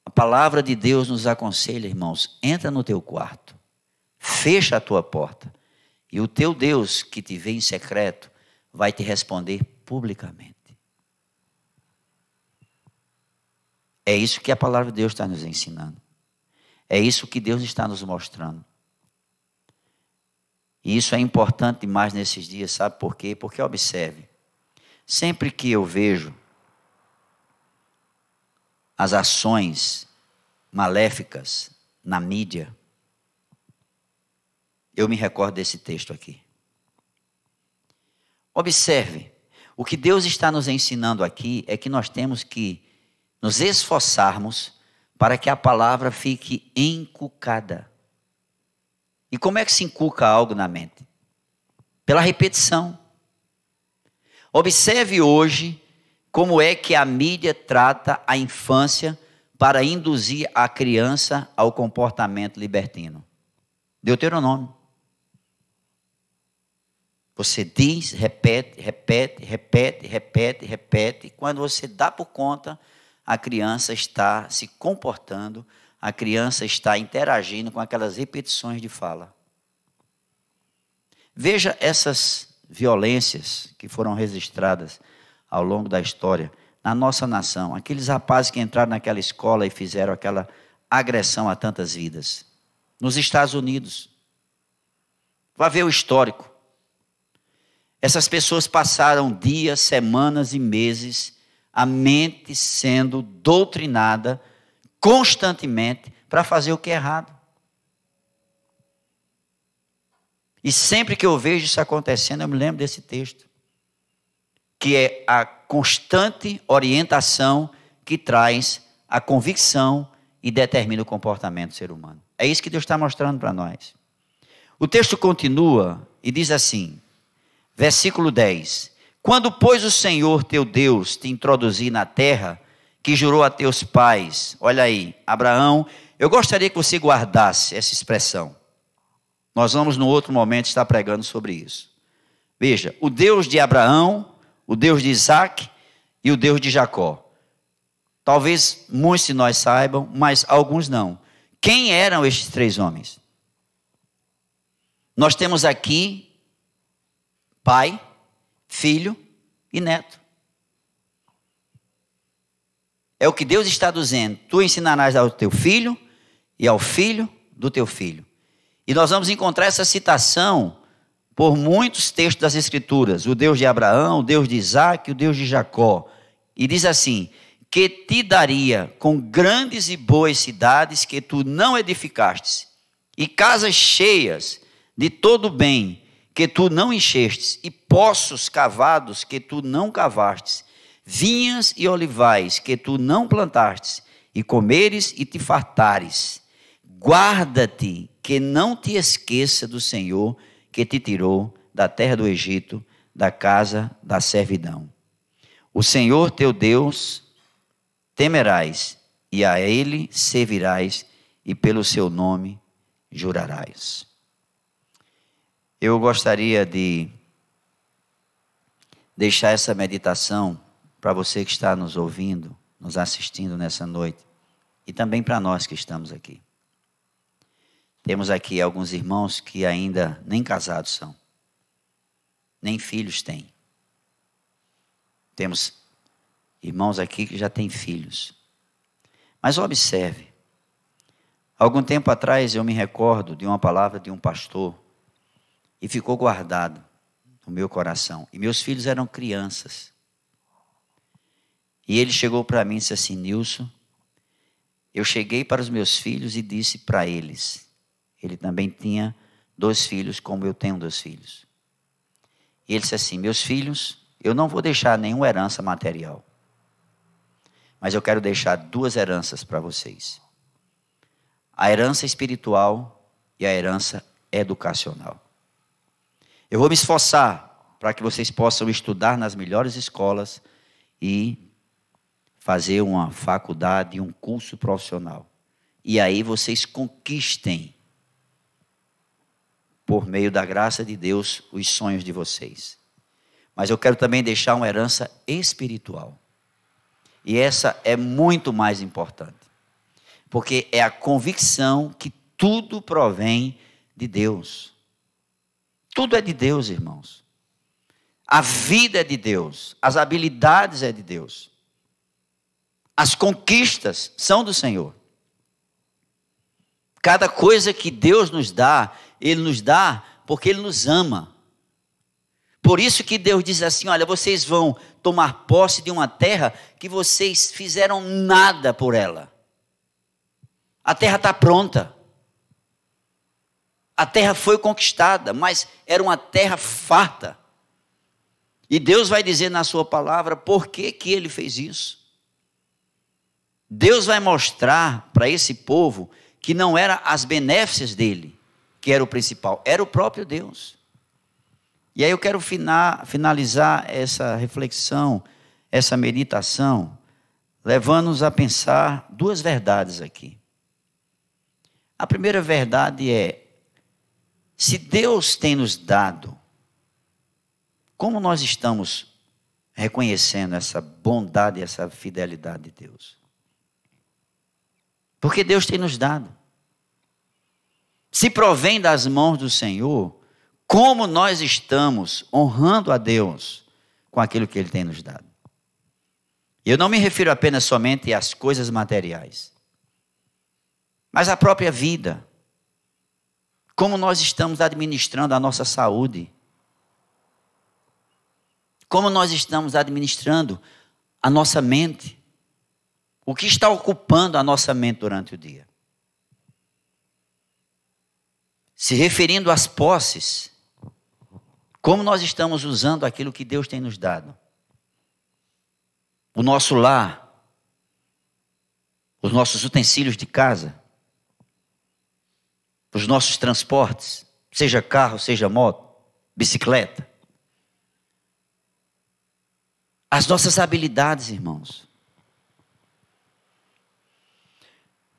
A palavra de Deus nos aconselha, irmãos, entra no teu quarto, fecha a tua porta, e o teu Deus que te vê em secreto vai te responder publicamente. É isso que a palavra de Deus está nos ensinando. É isso que Deus está nos mostrando. E isso é importante demais nesses dias, sabe por quê? Porque observe, sempre que eu vejo as ações maléficas na mídia, eu me recordo desse texto aqui. Observe, o que Deus está nos ensinando aqui é que nós temos que nos esforçarmos para que a palavra fique encucada. E como é que se encuca algo na mente? Pela repetição. Observe hoje como é que a mídia trata a infância para induzir a criança ao comportamento libertino. Deuteronômio. Você diz, repete. Quando você dá por conta, a criança está se comportando, a criança está interagindo com aquelas repetições de fala. Veja essas violências que foram registradas ao longo da história na nossa nação. Aqueles rapazes que entraram naquela escola e fizeram aquela agressão a tantas vidas. Nos Estados Unidos. Vá ver o histórico. Essas pessoas passaram dias, semanas e meses, a mente sendo doutrinada constantemente para fazer o que é errado. E sempre que eu vejo isso acontecendo, eu me lembro desse texto, que é a constante orientação que traz a convicção e determina o comportamento do ser humano. É isso que Deus está mostrando para nós. O texto continua e diz assim, versículo 10. Quando, pois, o Senhor teu Deus te introduzir na terra que jurou a teus pais, olha aí, Abraão, eu gostaria que você guardasse essa expressão. Nós vamos, no outro momento, estar pregando sobre isso. Veja, o Deus de Abraão, o Deus de Isaac e o Deus de Jacó. Talvez muitos de nós saibam, mas alguns não. Quem eram estes três homens? Nós temos aqui pai, filho e neto. É o que Deus está dizendo. Tu ensinarás ao teu filho e ao filho do teu filho. E nós vamos encontrar essa citação por muitos textos das Escrituras. O Deus de Abraão, o Deus de Isaac, o Deus de Jacó. E diz assim, que te daria com grandes e boas cidades que tu não edificastes, e casas cheias de todo bem que tu não enchestes, e poços cavados que tu não cavastes, vinhas e olivais que tu não plantastes, e comeres e te fartares. Guarda-te que não te esqueça do Senhor que te tirou da terra do Egito, da casa da servidão. O Senhor teu Deus temerás, e a Ele servirás, e pelo seu nome jurarás. Eu gostaria de deixar essa meditação para você que está nos ouvindo, nos assistindo nessa noite, e também para nós que estamos aqui. Temos aqui alguns irmãos que ainda nem casados são, nem filhos têm. Temos irmãos aqui que já têm filhos. Mas observe, algum tempo atrás eu me recordo de uma palavra de um pastor e ficou guardado no meu coração. E meus filhos eram crianças. E ele chegou para mim e disse assim: Nilson, eu cheguei para os meus filhos e disse para eles, ele também tinha 2 filhos como eu tenho 2 filhos. E ele disse assim: meus filhos, eu não vou deixar nenhuma herança material, mas eu quero deixar 2 heranças para vocês. A herança espiritual e a herança educacional. Eu vou me esforçar para que vocês possam estudar nas melhores escolas e fazer uma faculdade, um curso profissional. E aí vocês conquistem, por meio da graça de Deus, os sonhos de vocês. Mas eu quero também deixar uma herança espiritual. E essa é muito mais importante. Porque é a convicção que tudo provém de Deus. Tudo é de Deus, irmãos. A vida é de Deus. As habilidades é de Deus. As conquistas são do Senhor. Cada coisa que Deus nos dá, Ele nos dá porque Ele nos ama. Por isso que Deus diz assim: olha, vocês vão tomar posse de uma terra que vocês fizeram nada por ela. A terra está pronta. A terra foi conquistada, mas era uma terra farta. E Deus vai dizer na sua palavra por que que Ele fez isso. Deus vai mostrar para esse povo que não era as benéficas dele que era o principal, era o próprio Deus. E aí eu quero finalizar essa reflexão, essa meditação, levando-nos a pensar 2 verdades aqui. A primeira verdade é: se Deus tem nos dado, como nós estamos reconhecendo essa bondade e essa fidelidade de Deus? Porque Deus tem nos dado. Se provém das mãos do Senhor, como nós estamos honrando a Deus com aquilo que Ele tem nos dado? Eu não me refiro apenas somente às coisas materiais, mas à própria vida. Como nós estamos administrando a nossa saúde? Como nós estamos administrando a nossa mente? O que está ocupando a nossa mente durante o dia? Se referindo às posses, como nós estamos usando aquilo que Deus tem nos dado? O nosso lar, os nossos utensílios de casa, os nossos transportes, seja carro, seja moto, bicicleta. As nossas habilidades, irmãos.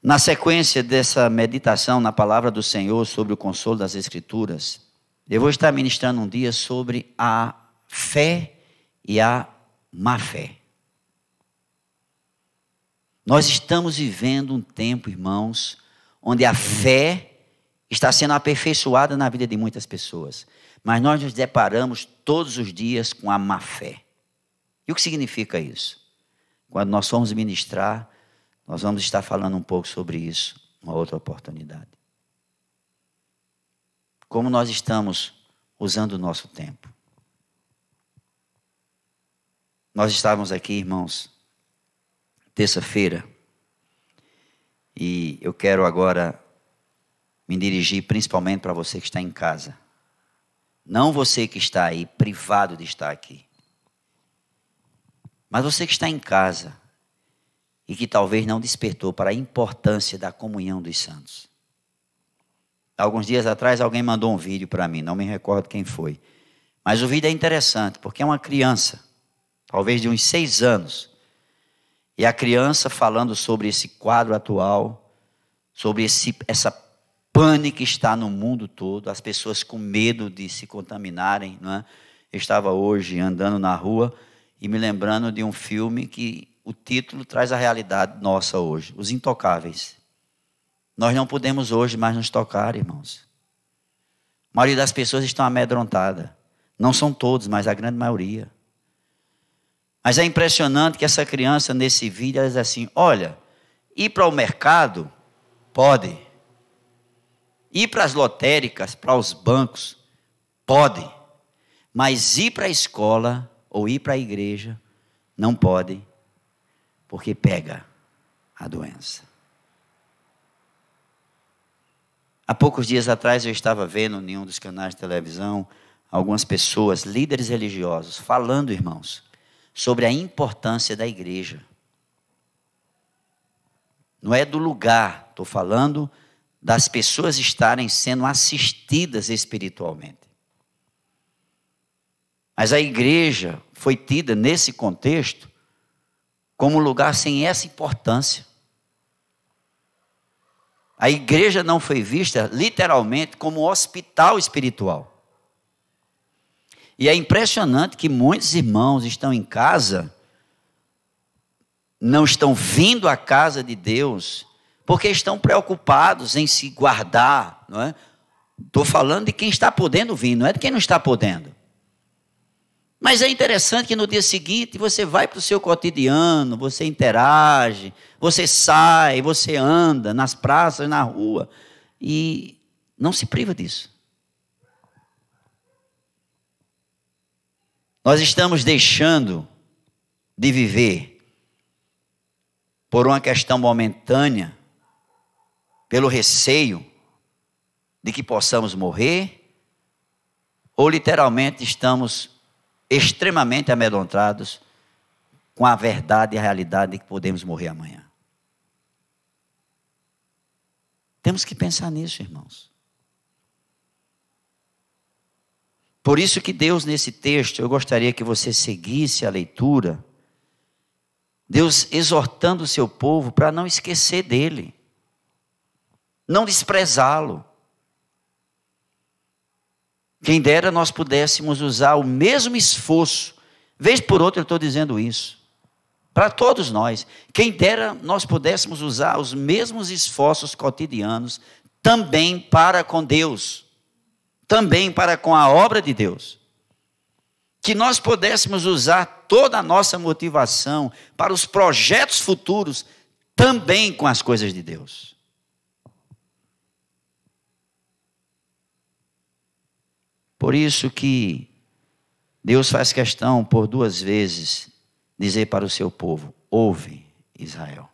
Na sequência dessa meditação na palavra do Senhor sobre o consolo das Escrituras, eu vou estar ministrando um dia sobre a fé e a má fé. Nós estamos vivendo um tempo, irmãos, onde a fé está sendo aperfeiçoada na vida de muitas pessoas. Mas nós nos deparamos todos os dias com a má fé. E o que significa isso? Quando nós formos ministrar, nós vamos estar falando um pouco sobre isso, uma outra oportunidade. Como nós estamos usando o nosso tempo. Nós estávamos aqui, irmãos, terça-feira, e eu quero agora me dirigir principalmente para você que está em casa. Não você que está aí privado de estar aqui, mas você que está em casa e que talvez não despertou para a importância da comunhão dos santos. Alguns dias atrás alguém mandou um vídeo para mim, não me recordo quem foi. Mas o vídeo é interessante, porque é uma criança, talvez de uns 6 anos. E a criança falando sobre esse quadro atual, sobre essa pane que está no mundo todo, as pessoas com medo de se contaminarem, não é? Eu estava hoje andando na rua e me lembrando de um filme que o título traz a realidade nossa hoje, Os Intocáveis. Nós não podemos hoje mais nos tocar, irmãos. A maioria das pessoas estão amedrontadas. Não são todos, mas a grande maioria. Mas é impressionante que essa criança, nesse vídeo, ela diz assim, olha, ir para o mercado, pode. Ir para as lotéricas, para os bancos, pode. Mas ir para a escola ou ir para a igreja, não pode, porque pega a doença. Há poucos dias atrás eu estava vendo em um dos canais de televisão algumas pessoas, líderes religiosos, falando, irmãos, sobre a importância da igreja. Não é do lugar, estou falando das pessoas estarem sendo assistidas espiritualmente. Mas a igreja foi tida nesse contexto como um lugar sem essa importância. A igreja não foi vista literalmente como um hospital espiritual. E é impressionante que muitos irmãos estão em casa, não estão vindo à casa de Deus, porque estão preocupados em se guardar, não é? Estou falando de quem está podendo vir, não é de quem não está podendo. Mas é interessante que no dia seguinte você vai para o seu cotidiano, você interage, você sai, você anda nas praças, na rua, e não se priva disso. Nós estamos deixando de viver por uma questão momentânea, pelo receio de que possamos morrer, ou literalmente estamos extremamente amedrontados com a verdade e a realidade de que podemos morrer amanhã. Temos que pensar nisso, irmãos. Por isso que Deus, nesse texto, eu gostaria que você seguisse a leitura, Deus exortando o seu povo para não esquecer dele, não desprezá-lo. Quem dera nós pudéssemos usar o mesmo esforço, vez por outra eu estou dizendo isso, para todos nós, quem dera nós pudéssemos usar os mesmos esforços cotidianos também para com Deus, também para com a obra de Deus. Que nós pudéssemos usar toda a nossa motivação para os projetos futuros também com as coisas de Deus. Por isso que Deus faz questão por 2 vezes dizer para o seu povo, ouve Israel.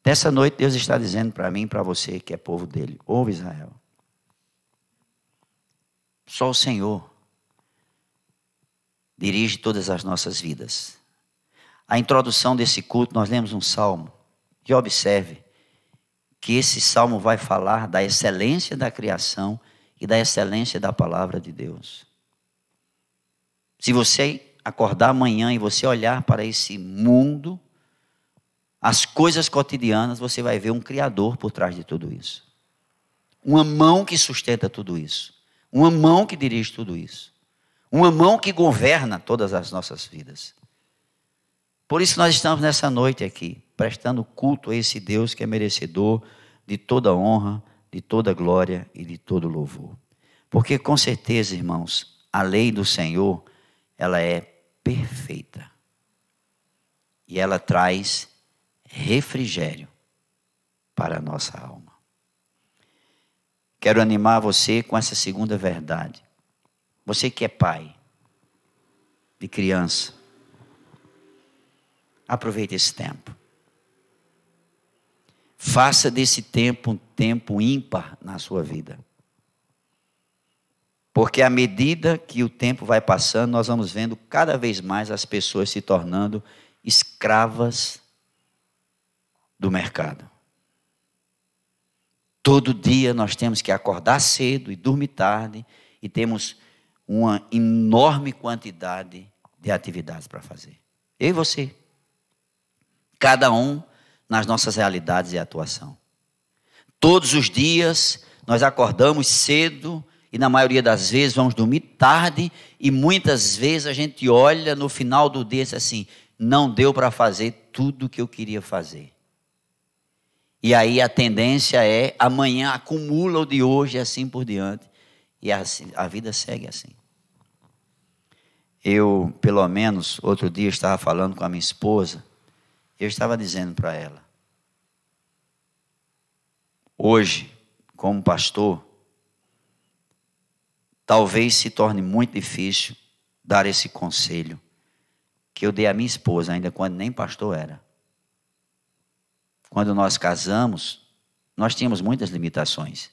Nessa noite Deus está dizendo para mim e para você que é povo dele, ouve Israel. Só o Senhor dirige todas as nossas vidas. A introdução desse culto, nós lemos um salmo, e observe que esse salmo vai falar da excelência da criação e da excelência da palavra de Deus. Se você acordar amanhã e você olhar para esse mundo, as coisas cotidianas, você vai ver um Criador por trás de tudo isso. Uma mão que sustenta tudo isso. Uma mão que dirige tudo isso. Uma mão que governa todas as nossas vidas. Por isso nós estamos nessa noite aqui, prestando culto a esse Deus que é merecedor de toda honra, de toda glória e de todo louvor. Porque com certeza, irmãos, a lei do Senhor, ela é perfeita. E ela traz refrigério para a nossa alma. Quero animar você com essa segunda verdade. Você que é pai de criança, aproveite esse tempo. Faça desse tempo um tempo ímpar na sua vida. Porque à medida que o tempo vai passando, nós vamos vendo cada vez mais as pessoas se tornando escravas do mercado. Todo dia nós temos que acordar cedo e dormir tarde, e temos uma enorme quantidade de atividades para fazer. Eu e você. Cada um nas nossas realidades e atuação. Todos os dias nós acordamos cedo e na maioria das vezes vamos dormir tarde e muitas vezes a gente olha no final do dia e diz assim, não deu para fazer tudo o que eu queria fazer. E aí a tendência é, amanhã acumula o de hoje e assim por diante. E assim, a vida segue assim. Eu, pelo menos, outro dia estava falando com a minha esposa, eu estava dizendo para ela, hoje, como pastor, talvez se torne muito difícil dar esse conselho que eu dei à minha esposa, ainda quando nem pastor era. Quando nós casamos, nós tínhamos muitas limitações.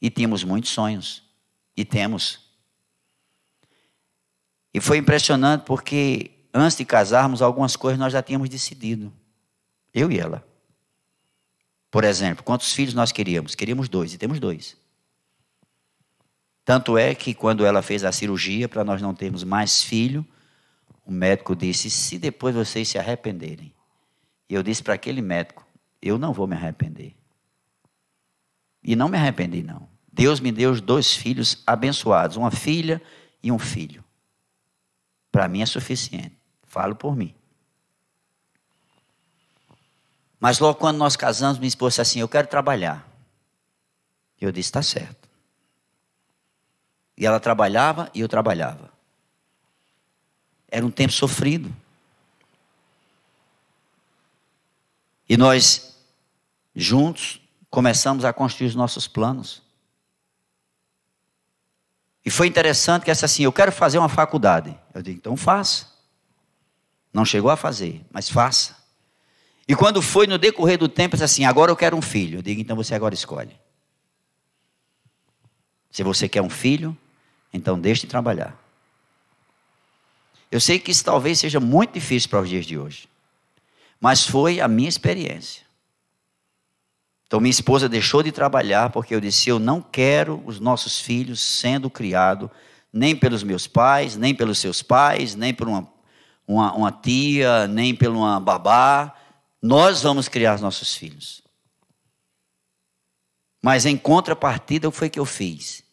E tínhamos muitos sonhos. E temos. E foi impressionante porque antes de casarmos, algumas coisas nós já tínhamos decidido. Eu e ela. Por exemplo, quantos filhos nós queríamos? Queríamos 2 e temos 2. Tanto é que quando ela fez a cirurgia para nós não termos mais filho, o médico disse, se depois vocês se arrependerem. E eu disse para aquele médico, eu não vou me arrepender. E não me arrependi não. Deus me deu os 2 filhos abençoados, uma filha e um filho. Para mim é suficiente. Falo por mim. Mas logo quando nós casamos, minha esposa disse assim, eu quero trabalhar. Eu disse, está certo. E ela trabalhava e eu trabalhava. Era um tempo sofrido. E nós, juntos, começamos a construir os nossos planos. E foi interessante que essa assim, eu quero fazer uma faculdade. Eu digo, então faça. Não chegou a fazer, mas faça. E quando foi no decorrer do tempo, disse assim, agora eu quero um filho. Eu digo, então você agora escolhe. Se você quer um filho, então deixe de trabalhar. Eu sei que isso talvez seja muito difícil para os dias de hoje. Mas foi a minha experiência. Então minha esposa deixou de trabalhar porque eu disse, eu não quero os nossos filhos sendo criados nem pelos meus pais, nem pelos seus pais, nem por uma tia, nem por uma babá. Nós vamos criar os nossos filhos. Mas em contrapartida, o que foi que eu fiz?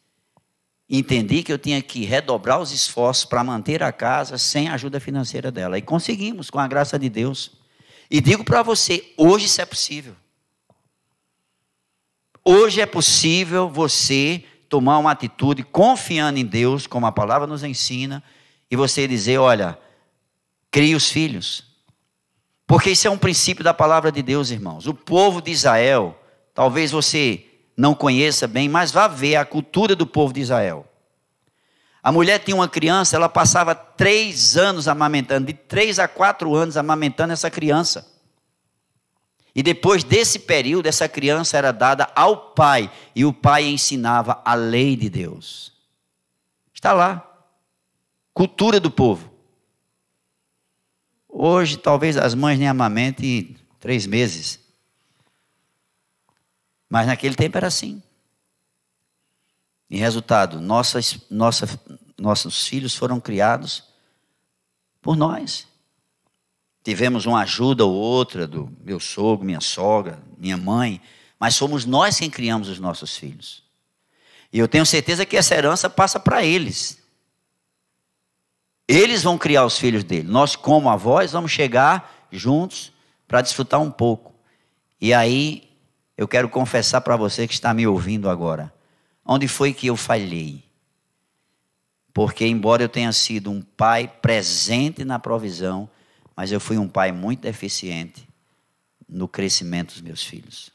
Entendi que eu tinha que redobrar os esforços para manter a casa sem a ajuda financeira dela. E conseguimos, com a graça de Deus. E digo para você, hoje isso é possível. Hoje é possível você tomar uma atitude confiando em Deus, como a palavra nos ensina, e você dizer, olha, crie os filhos. Porque isso é um princípio da palavra de Deus, irmãos. O povo de Israel, talvez você não conheça bem, mas vá ver a cultura do povo de Israel. A mulher tinha uma criança, ela passava 3 anos amamentando, de 3 a 4 anos amamentando essa criança. E depois desse período, essa criança era dada ao pai, e o pai ensinava a lei de Deus. Está lá. Cultura do povo. Hoje, talvez as mães nem amamentem 3 meses. Mas naquele tempo era assim. Em resultado, nossos filhos foram criados por nós. Tivemos uma ajuda ou outra do meu sogro, minha sogra, minha mãe, mas somos nós quem criamos os nossos filhos. E eu tenho certeza que essa herança passa para eles. Eles vão criar os filhos dele. Nós, como avós, vamos chegar juntos para desfrutar um pouco. E aí, eu quero confessar para você que está me ouvindo agora. Onde foi que eu falhei? Porque, embora eu tenha sido um pai presente na provisão, mas eu fui um pai muito deficiente no crescimento dos meus filhos.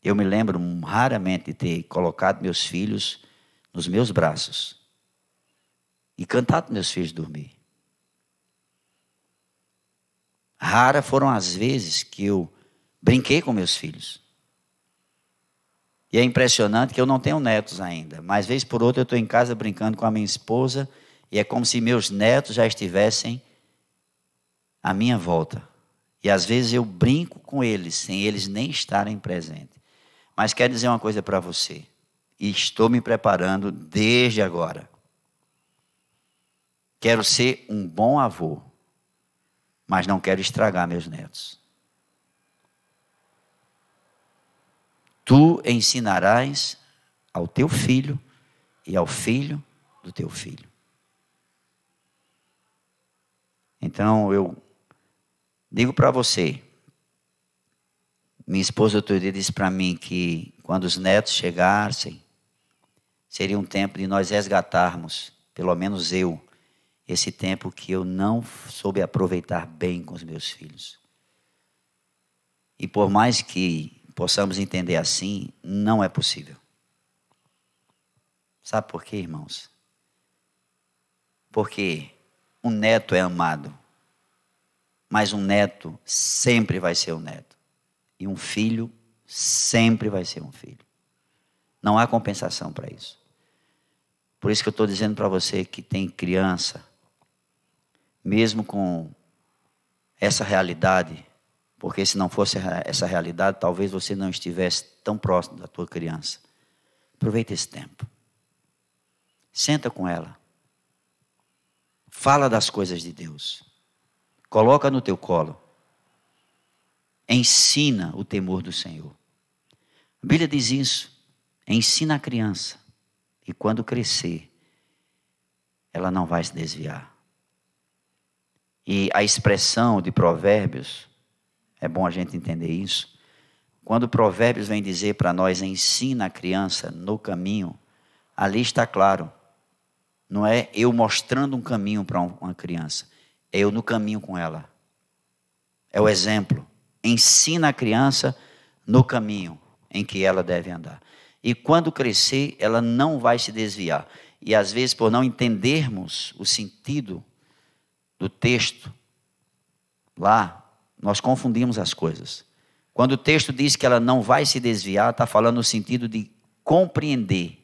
Eu me lembro raramente de ter colocado meus filhos nos meus braços e cantado meus filhos dormir. Raras foram as vezes que eu brinquei com meus filhos. E é impressionante que eu não tenho netos ainda, mas vez por outra eu estou em casa brincando com a minha esposa e é como se meus netos já estivessem à minha volta. E às vezes eu brinco com eles, sem eles nem estarem presentes. Mas quero dizer uma coisa para você. E estou me preparando desde agora. Quero ser um bom avô, mas não quero estragar meus netos. Tu ensinarás ao teu filho e ao filho do teu filho. Então eu digo para você, minha esposa outro dia disse para mim que quando os netos chegassem, seria um tempo de nós resgatarmos, pelo menos eu, esse tempo que eu não soube aproveitar bem com os meus filhos. E por mais que possamos entender assim, não é possível. Sabe por quê, irmãos? Porque um neto é amado, mas um neto sempre vai ser um neto. E um filho sempre vai ser um filho. Não há compensação para isso. Por isso que eu estou dizendo para você que tem criança, mesmo com essa realidade, porque se não fosse essa realidade, talvez você não estivesse tão próximo da tua criança. Aproveita esse tempo. Senta com ela. Fala das coisas de Deus. Coloca no teu colo. Ensina o temor do Senhor. A Bíblia diz isso. Ensina a criança. E quando crescer, ela não vai se desviar. E a expressão de Provérbios, é bom a gente entender isso. Quando Provérbios vem dizer para nós, ensina a criança no caminho, ali está claro. Não é eu mostrando um caminho para uma criança. É eu no caminho com ela. É o exemplo. Ensina a criança no caminho em que ela deve andar. E quando crescer, ela não vai se desviar. E às vezes, por não entendermos o sentido do texto, lá, nós confundimos as coisas. Quando o texto diz que ela não vai se desviar, está falando no sentido de compreender,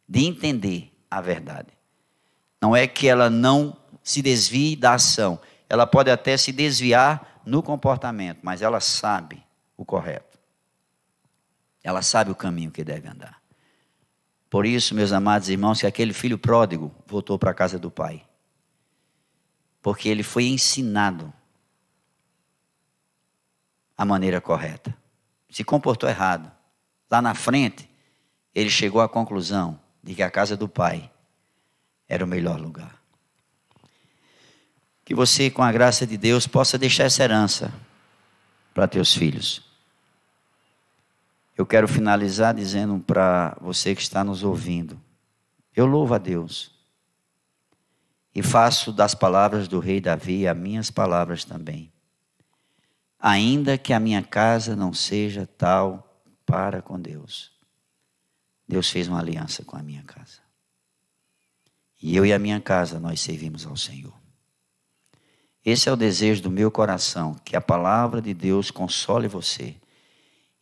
de entender a verdade. Não é que ela não se desvie da ação. Ela pode até se desviar no comportamento, mas ela sabe o correto. Ela sabe o caminho que deve andar. Por isso, meus amados irmãos, que aquele filho pródigo voltou para a casa do pai. Porque ele foi ensinado a maneira correta. Se comportou errado. Lá na frente, ele chegou à conclusão de que a casa do pai era o melhor lugar. Que você, com a graça de Deus, possa deixar essa herança para teus filhos. Eu quero finalizar dizendo para você que está nos ouvindo, eu louvo a Deus e faço das palavras do rei Davi as minhas palavras também. Ainda que a minha casa não seja tal para com Deus, Deus fez uma aliança com a minha casa. E eu e a minha casa, nós servimos ao Senhor. Esse é o desejo do meu coração, que a palavra de Deus console você.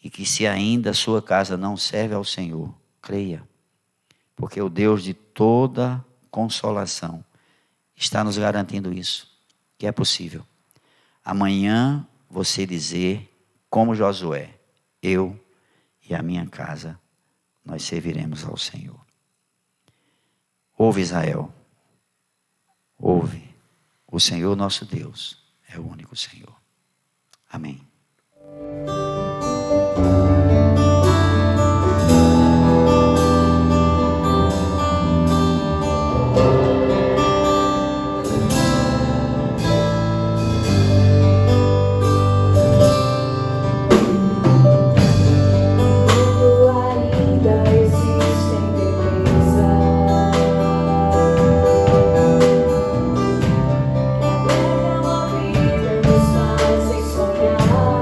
E que se ainda a sua casa não serve ao Senhor, creia. Porque o Deus de toda consolação está nos garantindo isso. Que é possível. Amanhã você dizer, como Josué, eu e a minha casa, nós serviremos ao Senhor. Ouve, Israel. Ouve. O Senhor nosso Deus é o único Senhor. Amém. Sonhar.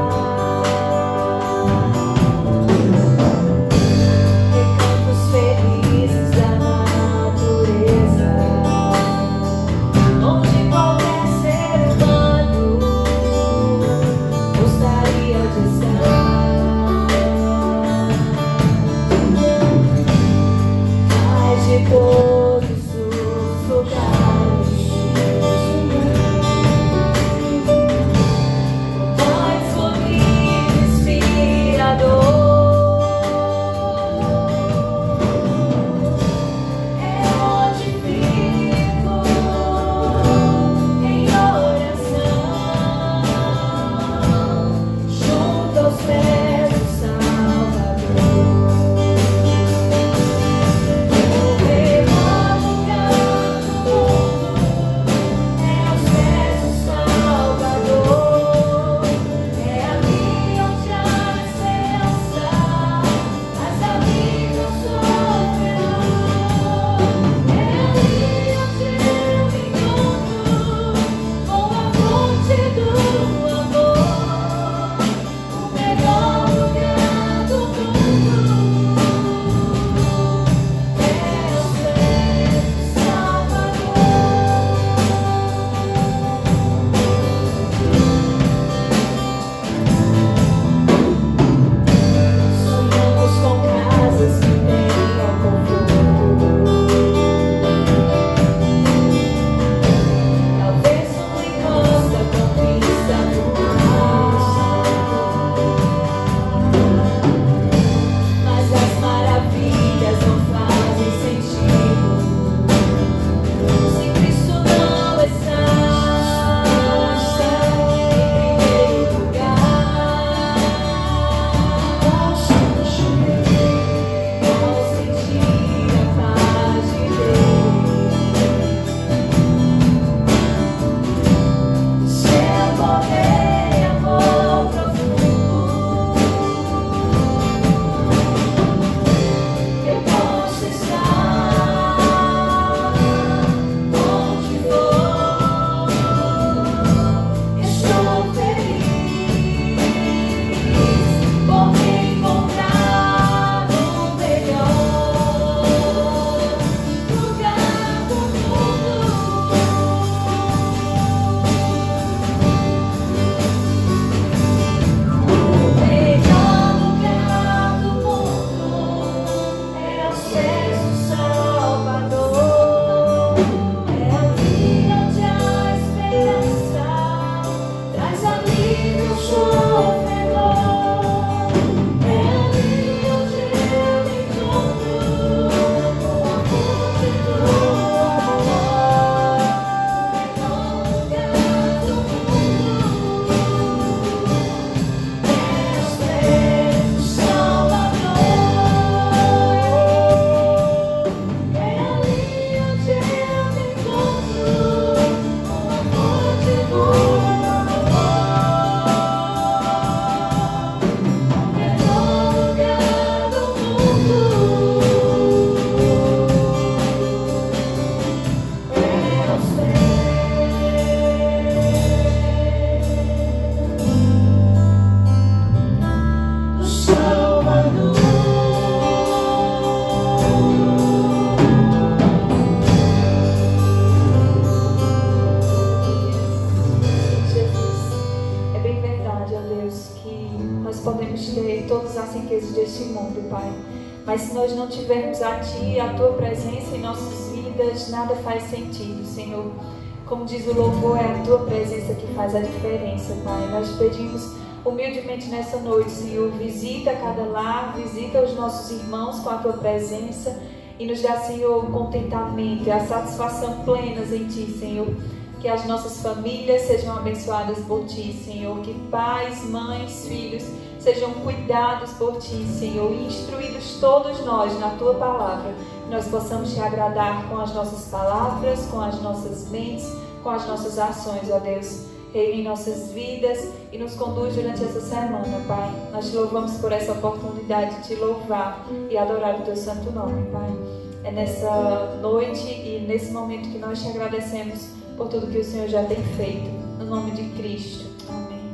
riquezas deste mundo, Pai. Mas se nós não tivermos a Ti, a Tua presença em nossas vidas, nada faz sentido, Senhor. Como diz o louvor, é a Tua presença que faz a diferença, Pai. Nós pedimos humildemente nessa noite, Senhor, visita cada lar, visita os nossos irmãos com a Tua presença e nos dá, Senhor, o contentamento e a satisfação plenas em Ti, Senhor. Que as nossas famílias sejam abençoadas por Ti, Senhor. Que pais, mães, filhos sejam cuidados por Ti, Senhor. E instruídos todos nós na Tua palavra. Que nós possamos Te agradar com as nossas palavras, com as nossas mentes, com as nossas ações, ó Deus. Reina em nossas vidas e nos conduz durante essa semana, Pai. Nós Te louvamos por essa oportunidade de Te louvar e adorar o Teu santo nome, Pai. É nessa noite e nesse momento que nós Te agradecemos por tudo que o Senhor já tem feito. No nome de Cristo. Amém.